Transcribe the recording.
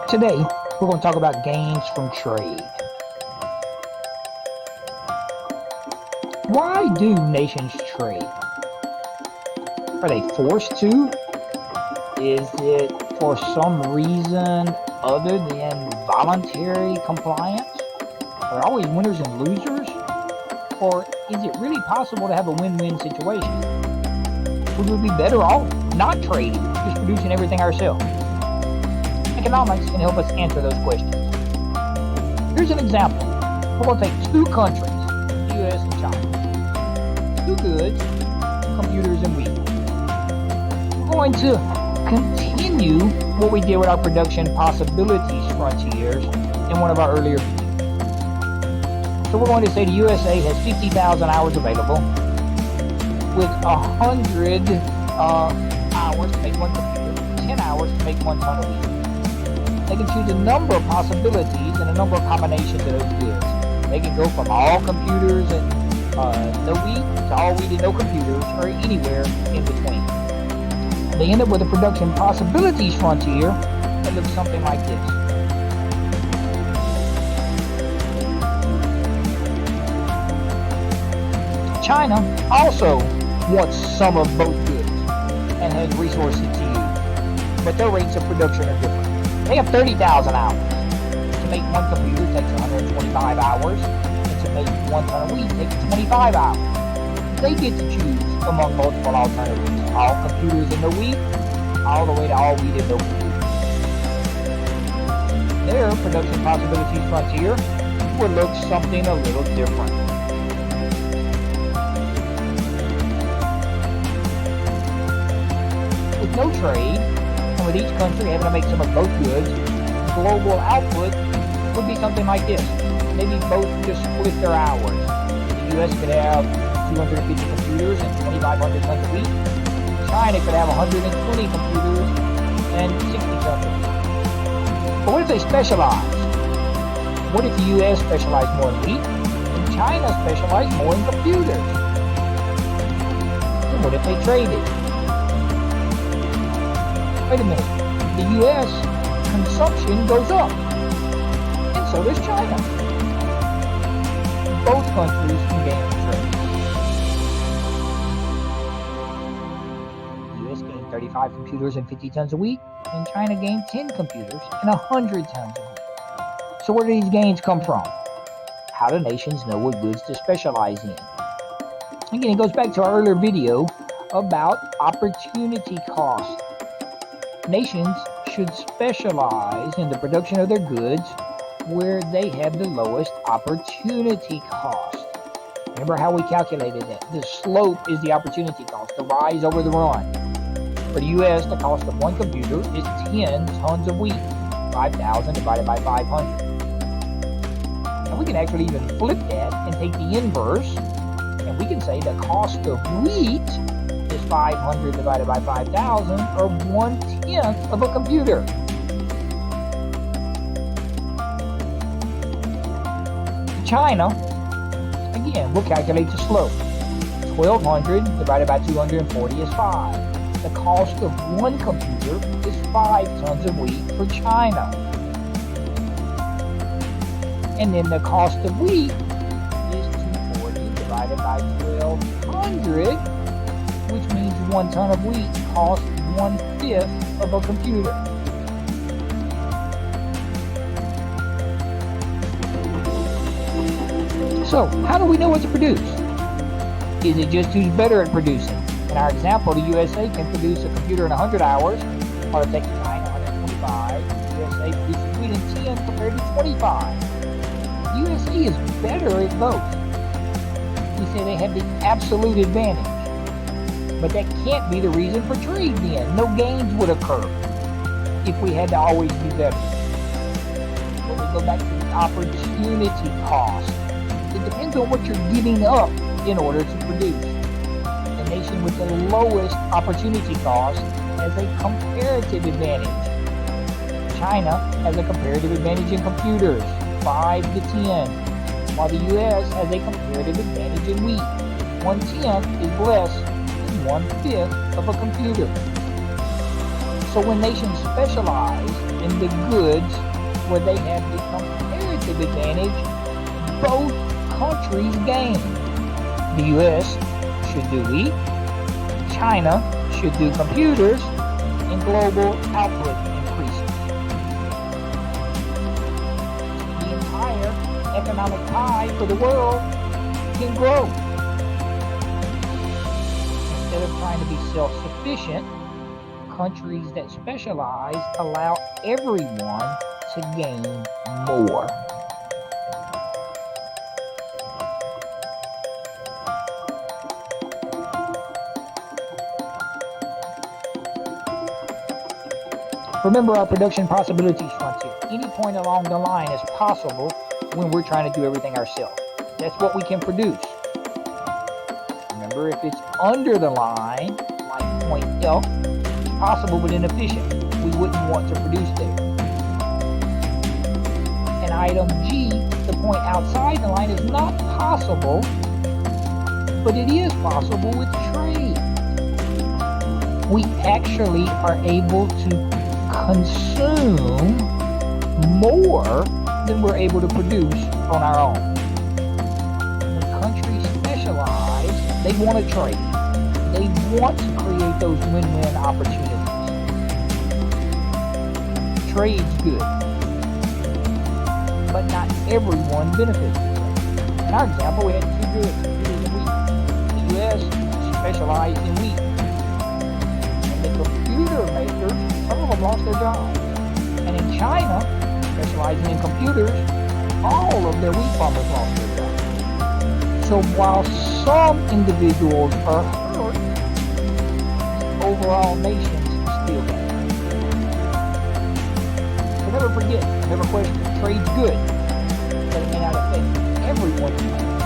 Today, we're going to talk about gains from trade. Why do nations trade? Are they forced to? Is it for some reason other than voluntary compliance? Are there always winners and losers? Or is it really possible to have a win-win situation? Would we be better off not trading, just producing everything ourselves? Economics can help us answer those questions. Here's an example. We're going to take two countries, the US and China. Two goods, computers and wheat. We're going to continue what we did with our production possibilities frontiers in one of our earlier videos. So we're going to say the USA has 50,000 hours available with 100 hours to make one computer, 10 hours to make 1 ton of wheat. They can choose a number of possibilities and a number of combinations of those goods. They can go from all computers and no wheat to all wheat and no computers, or anywhere in between. They end up with a production possibilities frontier that looks something like this. China also wants some of both goods and has resources to use, but their rates of production are different. They have 30,000 hours. To make one computer takes 125 hours, and to make 1 ton of wheat takes 25 hours. They get to choose among multiple alternatives, all computers and no wheat, all the way to all wheat and no computers. Their production possibilities frontier would look something a little different. With no trade, and with each country having to make some of both goods, global output would be something like this. Maybe both just split their hours. The US could have 250 computers and 2,500 tons of wheat. China could have 120 computers and 60 tons of wheat. But what if they specialize? What if the US specialized more in wheat and China specialized more in computers? And what if they traded? Wait a minute, the US consumption goes up, and so does China. Both countries can gain trade. The US gained 35 computers and 50 tons of wheat, and China gained 10 computers and 100 tons of wheat. So where do these gains come from? How do nations know what goods to specialize in? Again, it goes back to our earlier video about opportunity cost. Nations should specialize in the production of their goods where they have the lowest opportunity cost. Remember how we calculated that? The slope is the opportunity cost, the rise over the run. For the US, the cost of one computer is 10 tons of wheat, 5,000 divided by 500. And we can actually even flip that and take the inverse, and we can say the cost of wheat is 500 divided by 5,000, or 1/10 of a computer. China, again, we'll calculate the slope. 1,200 divided by 240 is 5. The cost of one computer is 5 tons of wheat for China. And then the cost of wheat is 240 divided by 1,200, which means 1 ton of wheat costs 1/5 of a computer. So, how do we know what to produce? Is it just who's better at producing? In our example, the USA can produce a computer in 100 hours, while it takes China 125. The USA produces wheat in 10 compared to 25. The USA is better at both. We say they have the absolute advantage. But that can't be the reason for trade then. No gains would occur if we had to always be better. But we go back to the opportunity cost. It depends on what you're giving up in order to produce. The nation with the lowest opportunity cost has a comparative advantage. China has a comparative advantage in computers, 5 to 10, while the US has a comparative advantage in wheat. 1/10 is less 1/5 of a computer. So when nations specialize in the goods where they have the comparative advantage, both countries gain. The US should do wheat, China should do computers, and global output increases. The entire economic pie for the world can grow. Instead of trying to be self-sufficient, countries that specialize allow everyone to gain more. Remember our production possibilities frontier. Any point along the line is possible when we're trying to do everything ourselves. That's what we can produce. Remember, if it's under the line, like point F, it's possible but inefficient. We wouldn't want to produce there. And item G, the point outside the line, is not possible, but it is possible with trade. We actually are able to consume more than we're able to produce on our own. When countries specialize, they want to trade. They want to create those win-win opportunities. Trade's good, but not everyone benefits. In our example, we had two goods, computers and wheat. The U.S. specialized in wheat. And the computer makers, some of them lost their jobs. And in China, specializing in computers, all of their wheat farmers lost their jobs. So while some individuals are hurt, the overall nations still gain. So never forget, never question, trade's good, but it may not affect everyone's life.